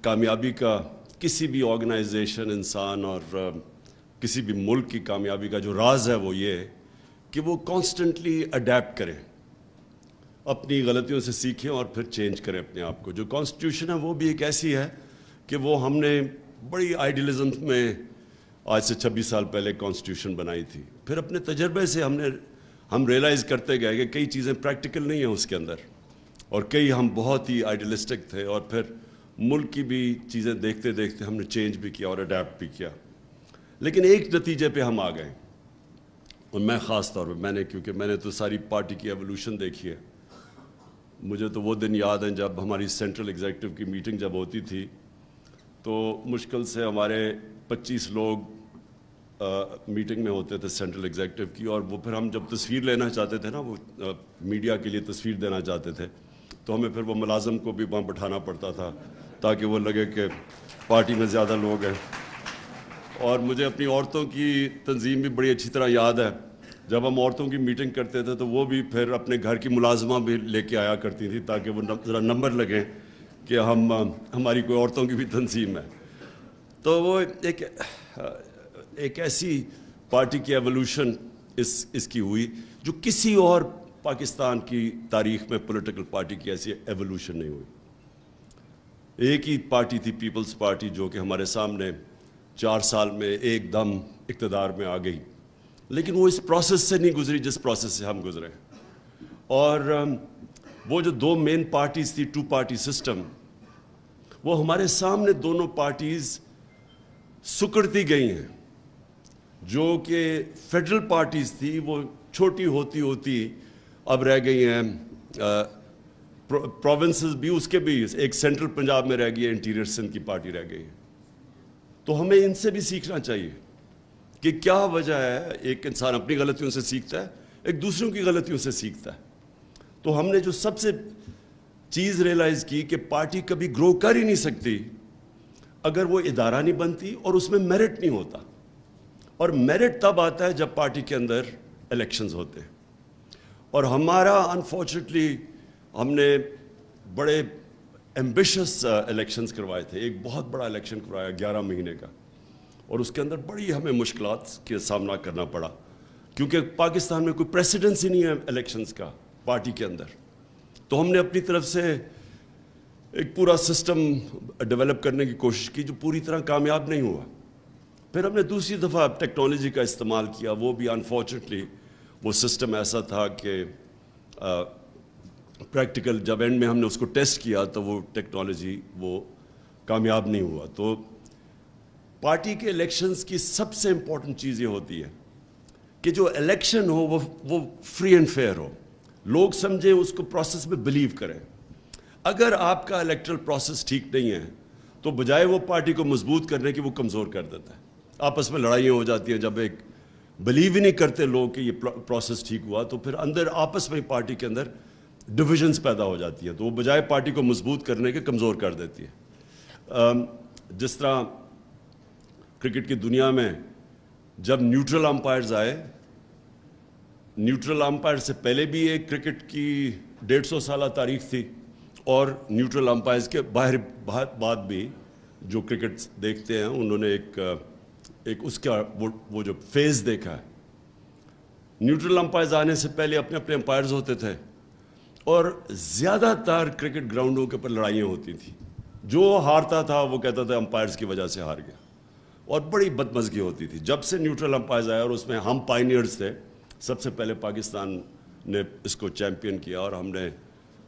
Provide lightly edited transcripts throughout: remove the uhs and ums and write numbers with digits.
कामयाबी का किसी भी ऑर्गेनाइजेशन, इंसान और किसी भी मुल्क की कामयाबी का जो राज है वो ये कि वो कॉन्स्टेंटली अडेप्ट करें, अपनी गलतियों से सीखें और फिर चेंज करें अपने आप को। जो कॉन्स्टिट्यूशन है वो भी एक ऐसी है कि वो हमने बड़ी आइडियलिज्म में आज से 26 साल पहले कॉन्स्टिट्यूशन बनाई थी। फिर अपने तजर्बे से हम रियलाइज़ करते गए कि कई चीज़ें प्रैक्टिकल नहीं हैं उसके अंदर, और कई हम बहुत ही आइडियलिस्टिक थे, और फिर मुल्क की भी चीज़ें देखते देखते हमने चेंज भी किया और अडेप्ट भी किया। लेकिन एक नतीजे पे हम आ गए, और मैं ख़ास तौर पे क्योंकि मैंने तो सारी पार्टी की एवोल्यूशन देखी है। मुझे तो वो दिन याद है जब हमारी सेंट्रल एग्जीक्यूटिव की मीटिंग जब होती थी तो मुश्किल से हमारे 25 लोग मीटिंग में होते थे सेंट्रल एग्जीक्यूटिव की, और वो फिर हम जब तस्वीर लेना चाहते थे ना, वो मीडिया के लिए तस्वीर देना चाहते थे, तो हमें फिर वो मुलाजम को भी वहाँ बैठाना पड़ता था ताकि वो लगे कि पार्टी में ज़्यादा लोग हैं। और मुझे अपनी औरतों की तंजीम भी बड़ी अच्छी तरह याद है। जब हम औरतों की मीटिंग करते थे तो वो भी फिर अपने घर की मुलाजमा भी लेके आया करती थी ताकि वो ज़रा नंबर लगे कि हमारी कोई औरतों की भी तंजीम है। तो वो एक ऐसी पार्टी की एवोल्यूशन इसकी हुई जो किसी और पाकिस्तान की तारीख में पॉलिटिकल पार्टी की ऐसी एवोल्यूशन नहीं हुई। एक ही पार्टी थी, पीपल्स पार्टी, जो कि हमारे सामने 4 साल में एकदम इक़्तिदार में आ गई, लेकिन वो इस प्रोसेस से नहीं गुजरी जिस प्रोसेस से हम गुजरे। और वो जो 2 मेन पार्टीज़ थी, 2 पार्टी सिस्टम, वो हमारे सामने दोनों पार्टीज़ सुकड़ती गई हैं। जो कि फेडरल पार्टीज़ थी वो छोटी होती होती अब रह गई हैं प्रोविंसेस भी, उसके भी एक सेंट्रल पंजाब में रह गई है, इंटीरियर सिंध की पार्टी रह गई है। तो हमें इनसे भी सीखना चाहिए कि क्या वजह है। एक इंसान अपनी गलतियों से सीखता है, एक दूसरों की गलतियों से सीखता है। तो हमने जो सबसे चीज़ रियलाइज़ की कि पार्टी कभी ग्रो कर ही नहीं सकती अगर वो इदारा नहीं बनती और उसमें मेरिट नहीं होता। और मेरिट तब आता है जब पार्टी के अंदर इलेक्शंस होते हैं। और हमारा अनफॉर्चुनेटली हमने बड़े एम्बिशियस इलेक्शंस करवाए थे। एक बहुत बड़ा इलेक्शन करवाया 11 महीने का, और उसके अंदर बड़ी हमें मुश्किलात के सामना करना पड़ा क्योंकि पाकिस्तान में कोई प्रेसिडेंस ही नहीं है इलेक्शंस का पार्टी के अंदर। तो हमने अपनी तरफ से एक पूरा सिस्टम डेवलप करने की कोशिश की जो पूरी तरह कामयाब नहीं हुआ। फिर हमने दूसरी दफ़ा टेक्नोलॉजी का इस्तेमाल किया, वो भी अनफॉर्चुनेटली वो सिस्टम ऐसा था कि प्रैक्टिकल जब एंड में हमने उसको टेस्ट किया तो वो टेक्नोलॉजी वो कामयाब नहीं हुआ। तो पार्टी के इलेक्शंस की सबसे इम्पॉर्टेंट चीज़ ये होती है कि जो इलेक्शन हो वो फ्री एंड फेयर हो, लोग समझें, उसको प्रोसेस में बिलीव करें। अगर आपका इलेक्टरल प्रोसेस ठीक नहीं है तो बजाय वो पार्टी को मजबूत करने की वो कमज़ोर कर देता है। आपस में लड़ाइयाँ हो जाती हैं जब एक बिलीव ही नहीं करते लोग कि ये प्रोसेस ठीक हुआ, तो फिर अंदर आपस में पार्टी के अंदर डिविजन्स पैदा हो जाती है, तो वो बजाय पार्टी को मजबूत करने के कमज़ोर कर देती है। जिस तरह क्रिकेट की दुनिया में जब न्यूट्रल अंपायर्स आए, न्यूट्रल अंपायर से पहले भी एक क्रिकेट की 150 साल तारीख थी, और न्यूट्रल अंपायर्स के बाद भी जो क्रिकेट देखते हैं उन्होंने एक उसका वो जो फेज़ देखा है। न्यूट्रल अंपायर्स आने से पहले अपने अपने अंपायर्स होते थे, और ज़्यादातर क्रिकेट ग्राउंडों के ऊपर लड़ाइयाँ होती थी। जो हारता था वो कहता था अंपायर्स की वजह से हार गया, और बड़ी बदमज़गी होती थी। जब से न्यूट्रल अंपायर्स आया, और उसमें हम पायनियर्स थे, सबसे पहले पाकिस्तान ने इसको चैम्पियन किया, और हमने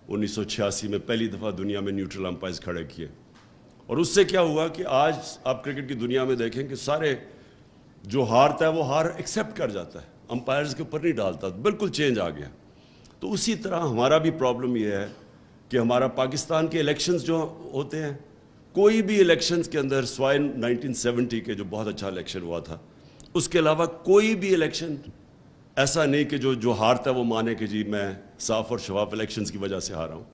1986 में पहली दफ़ा दुनिया में न्यूट्रल अंपायर्स खड़े किए। और उससे क्या हुआ कि आज आप क्रिकेट की दुनिया में देखें कि सारे जो हारता है वो हार एक्सेप्ट कर जाता है, अंपायर्स के ऊपर नहीं डालता, बिल्कुल चेंज आ गया। तो उसी तरह हमारा भी प्रॉब्लम ये है कि हमारा पाकिस्तान के इलेक्शंस जो होते हैं, कोई भी इलेक्शंस के अंदर स्वाय 1970 के जो बहुत अच्छा इलेक्शन हुआ था, उसके अलावा कोई भी इलेक्शन ऐसा नहीं कि जो हारता है वो माने कि जी मैं साफ और शफाफ इलेक्शंस की वजह से हारा हूँ।